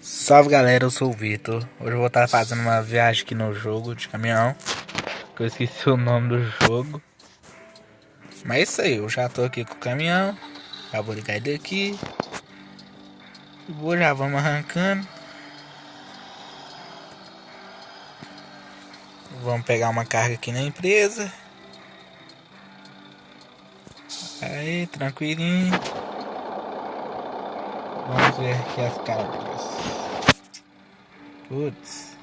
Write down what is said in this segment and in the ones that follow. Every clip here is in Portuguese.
Salve galera, eu sou o Vitor. Hoje eu vou estar fazendo uma viagem aqui no jogo de caminhão, que eu esqueci o nome do jogo. Mas é isso aí, eu já tô aqui com o caminhão. Já vou ligar ele daqui. Já vamos arrancando. Vamos pegar uma carga aqui na empresa. Aí, tranquilinho. Vamos ver aqui as cargas. Putz.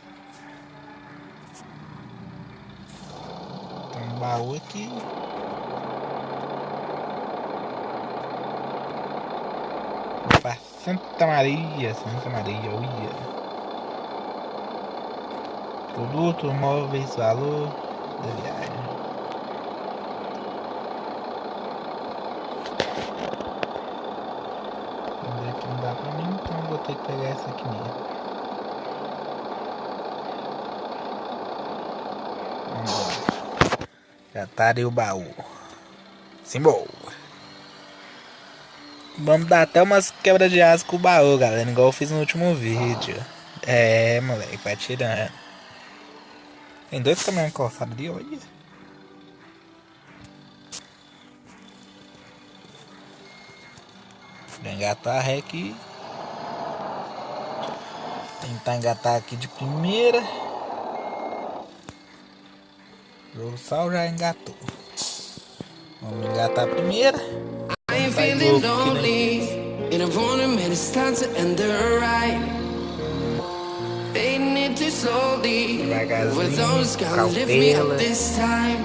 Tem um baú aqui. Para Santa Maria, uia. Produto, móveis, valor da viagem. Aqui não dá pra mim, então vou ter que pegar essa aqui mesmo. Vamos lá. Já tá ali o baú. Simbora. Vamos dar até umas quebras de asa com o baú, galera, igual eu fiz no último vídeo. É, moleque, vai tirando. Tem dois caminhões encostados ali, olha. Vou engatar a ré aqui. Tentar engatar aqui de primeira. O sal já engatou. Vamos engatar a primeira. I'm feeling lonely, and I wanna admit it's time to end the ride. Fading it too slowly, with those gonna lift me up this time.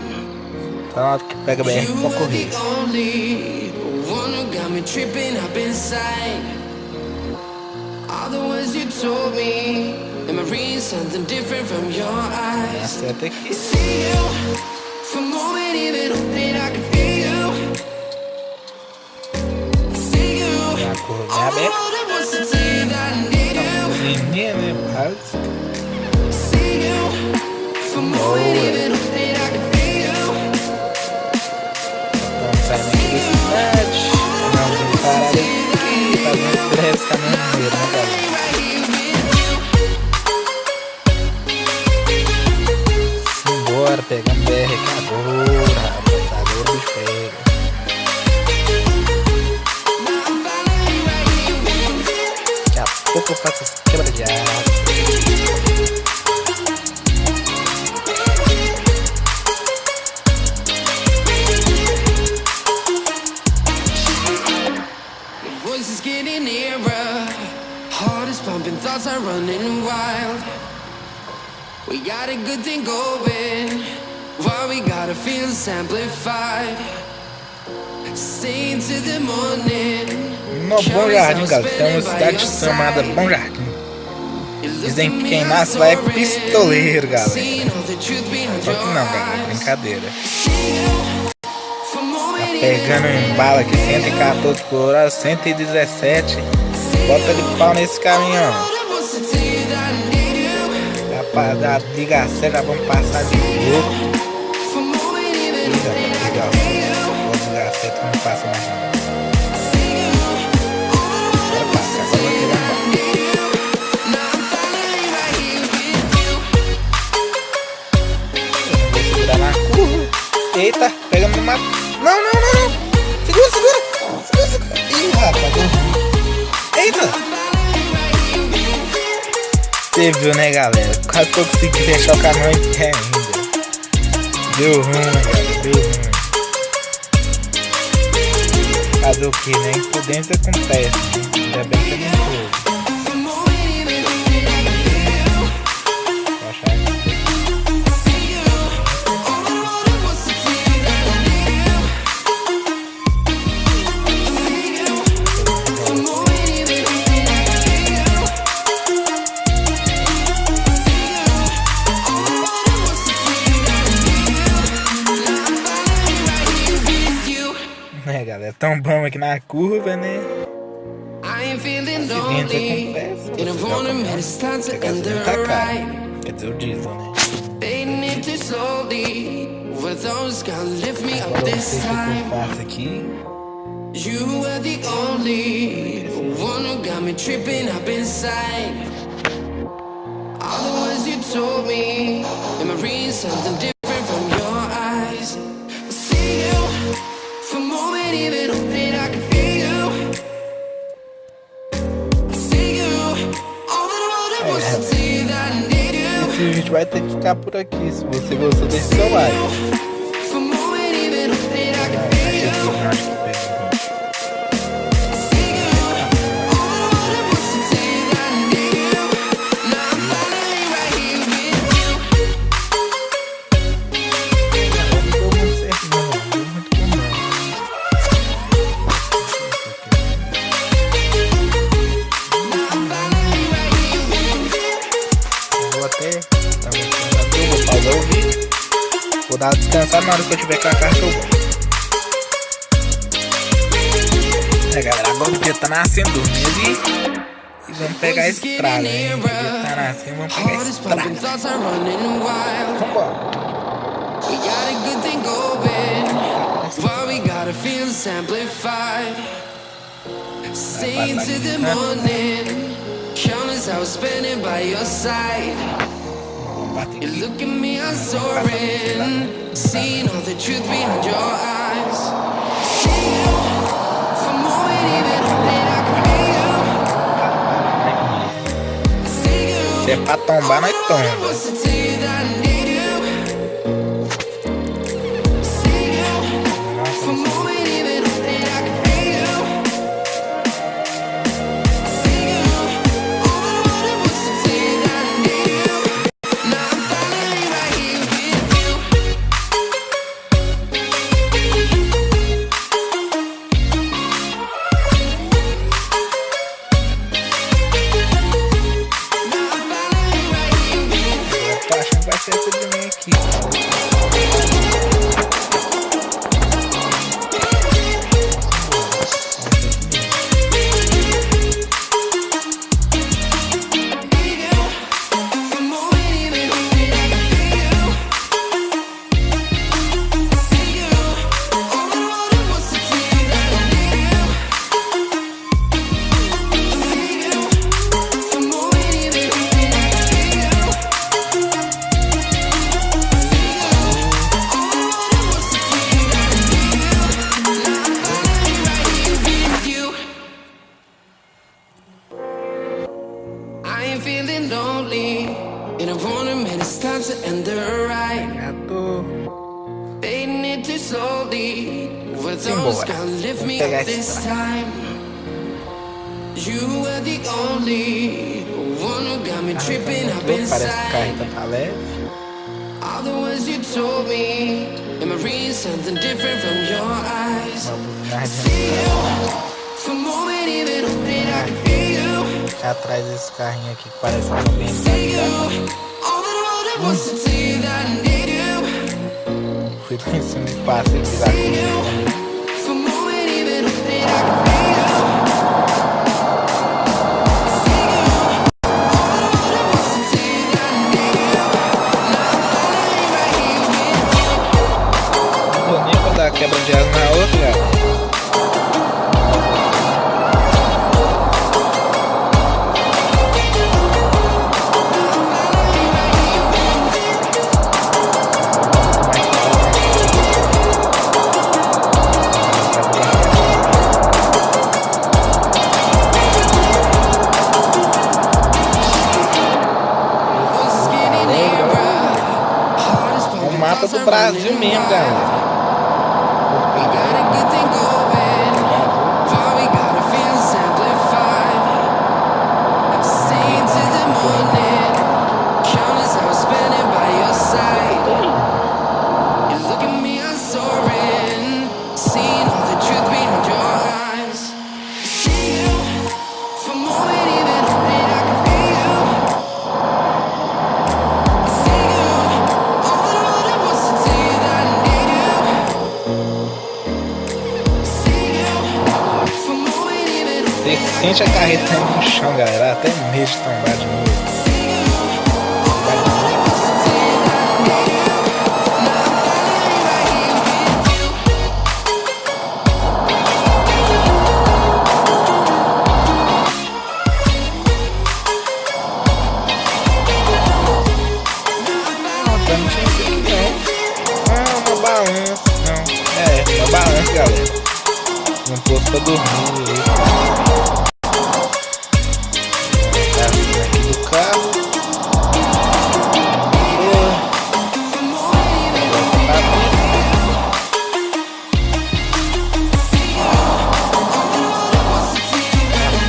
Tá que pega bem pra correr. You were the only one who got me tripping up inside. All the words you told me, am I reading something different from your eyes? See you, for a moment even hoping I could feel you. Correr aberto. Vamos sair na cidade. Vamos parar aqui, fazendo três caminhoneiros, né, galera? Simbora, pegando BR aqui agora, rapaz. Agora o bicho pega. Pouco eu faço essa quebra de asa. Voices getting nearer, heart is pumping, thoughts are running wild. We got a good thing going, while we gotta feel amplified. Stay into the morning. No Bom Jardim, galera, tem uma cidade chamada Bom Jardim. Dizem que quem nasce lá é pistoleiro, galera. Só que não, galera, brincadeira. Tá pegando em bala aqui, 114 por hora, 117. Bota de pau nesse caminhão. Já para dar liga certa, já vamos passar de louco. Legal. Vamos ligar certo, não passa mais não. Eita, pegando no mato. Não. Segura. Ih, rapaz, deu ruim. Eita. Você viu, né, galera? Quase que eu consegui fechar o caminhão em pé ainda. Deu ruim, galera, deu ruim. Fazer o que, né? Imprudência acontece. Ainda bem que eu não tô. Galera, tão bom aqui na curva, né? Acidente acontece. Tá caro. Quer dizer, o diesel, né? Agora eu sei o que eu faço aqui. me tripping up inside. All the words you told me, am I reading something different from your eyes? I see you, for a moment even hoping I can feel you. I see you, all that I wanted was to tell you that I need you. Esse vídeo vai ter que ficar por aqui. Se você gostou, deixe seu like. For a moment even hoping I can feel you. Acho que pegou. Vou dar uma descansada, na hora que eu tiver com a carta eu volto. Galera, agora o dia tá nascendo, dormindo e vamos pegar a estrada, hein? O dia tá nascendo, vamos pegar a estrada. Vambora. We got a good thing going, while we got our feelings amplified. Stay into the morning, countless hours spending by your side. You look at me, I'm soaring, seeing all the truth behind your eyes. See you, for a moment even hoping I can feel you. See you, Se é pra tombar, nós tomba. what's to tell you that I need you. See you, for a moment even hoping I can feel you. See you, all that I wanted was to tell you that I need you. Now I'm finally right here with you. Now I'm finally right here with you. Eu tô achando que vai ser essa de mim aqui. For a moment even hoping I can feel you. See you, all that I wanted was to tell you that I need you. See you, for a moment even hoping I can feel you. See you, all that I wanted was to tell you that I need you. Now I'm finally right here with you. I ain't feeling lonely, and I want a minute, it's time to end the ride. Já tô. Fading it too slowly, were those Simbora. gonna lift me Pegar up essa this estrada. time? You were the only one who got me tripping up Parece que a inside. carreta tá leve. All the words you told me, am I reading something different from your eyes? Uma buzinada See you, for a moment even hoping I can feel you. atrás desse carrinho aqui que parece que não tem See you, nada. all that I wanted was to tell you that I need you. Fui lá em cima e passei aqui da See you, curva. for a moment even hoping I can feel you. See you, all that I wanted was to tell you that I need you. Now I'm finally right here with you. Não vou nem pra dar quebra de asa na outra, galera. Voices getting nearer, heart is É pumping, o mapa thoughts do are Brasil running mesmo, wild. galera. We got a good thing going, while we got our feelings amplified. Stay into the morning, countless hours spending by your side. You look at me, I'm soaring, seeing all the truth behind your eyes. See you, for a moment even hoping I can feel you. See you, all that I wanted was to tell you that I need you. See you, for a moment even Você hoping I sente a carreta aí no chão, galera. Até medo de tombar de novo. see you, all that I wanted was to tell you that I need you. Now I'm finally right here with you. pra dormir. Tá assim aqui do carro.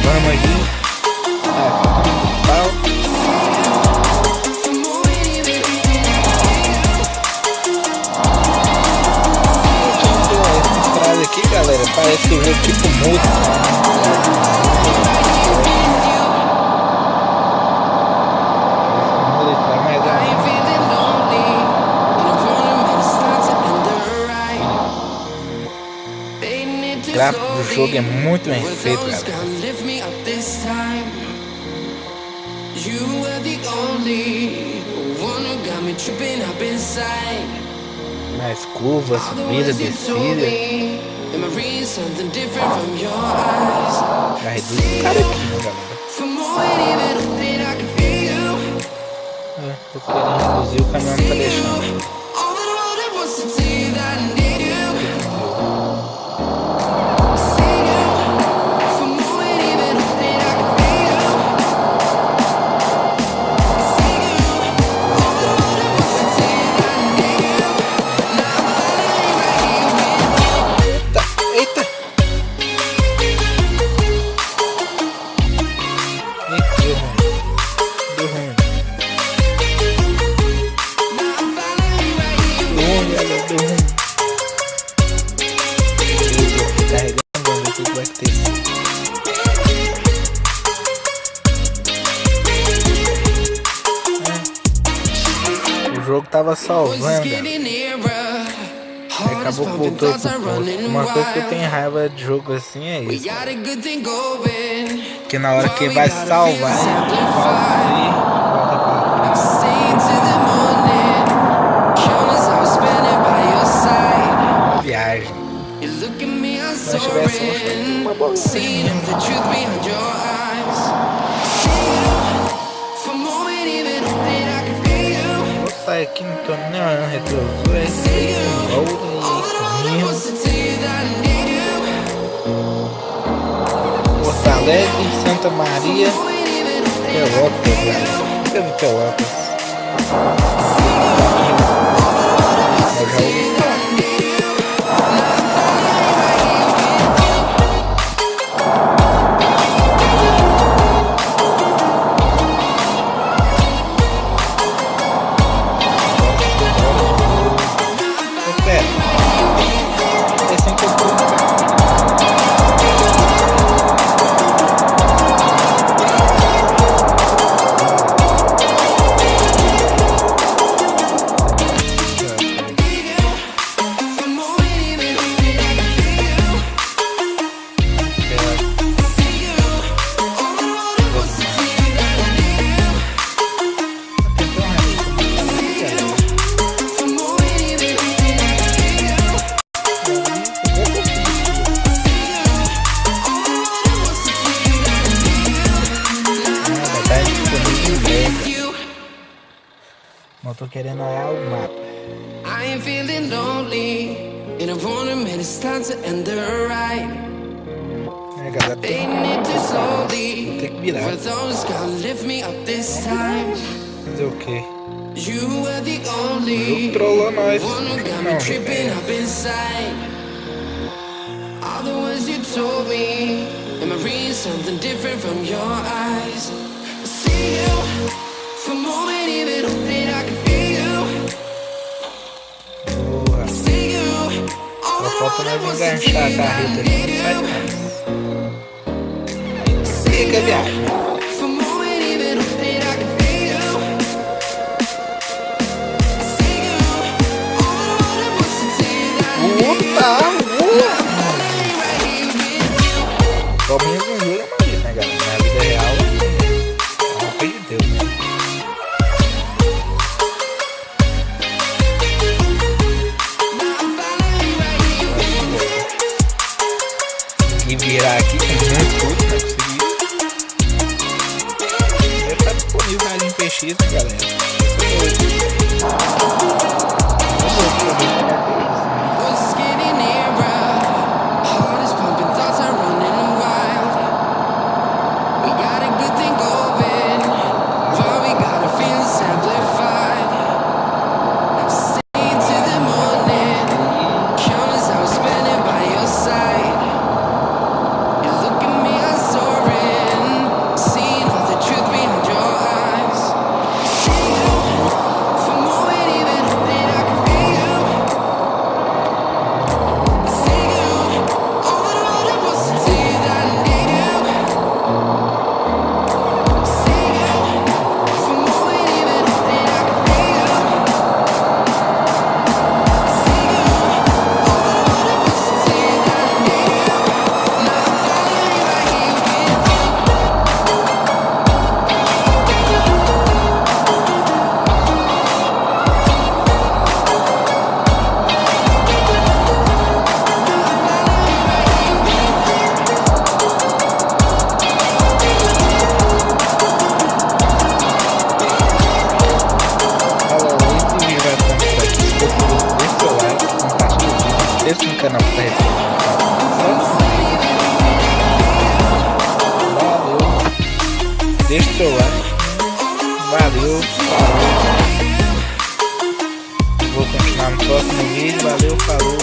Vamos aqui. Aqui, galera, parece que o jogo tipo música. O gráfico do jogo é muito bem feito, galera. Mais curvas, subida, descida. Já reduz o cara aqui, né, galera? Tô querendo reduzir, o caminhão não tá deixando. O jogo tava salvando, aí acabou que voltou pro posto. Uma coisa que eu tenho raiva de jogo assim é isso, que na hora que vai salvar, viagem. Se tivesse uma bolsinha. Vou sair aqui, não tô nem olhando retrovisor. É isso aí, Porto Alegre, Santa Maria, Pelotas, galera. Cadê Pelotas? Não tô querendo olhar o mapa. I ain't feeling lonely, and I wanna admit it's time to end the ride. É, galera, tem que virar. Fazer o quê? O jogo trollou nós. Não, all the words you told me, am I reading something different from your eyes? I see you for a moment, even hoping I can feel you. Porra. See you. Só falta nós enganchar a carreta ali, não sai mais. Fica, viagem. Pelo menos no jogo é maneiro, né, galera? Na vida real, pelo amor de Deus, né? Consegui virar aqui com muito tudo, né? Consegui. Já tá disponível ali em PX, né, galera? Deixa o seu like. Valeu, falou. Vou continuar no próximo vídeo. Valeu, falou.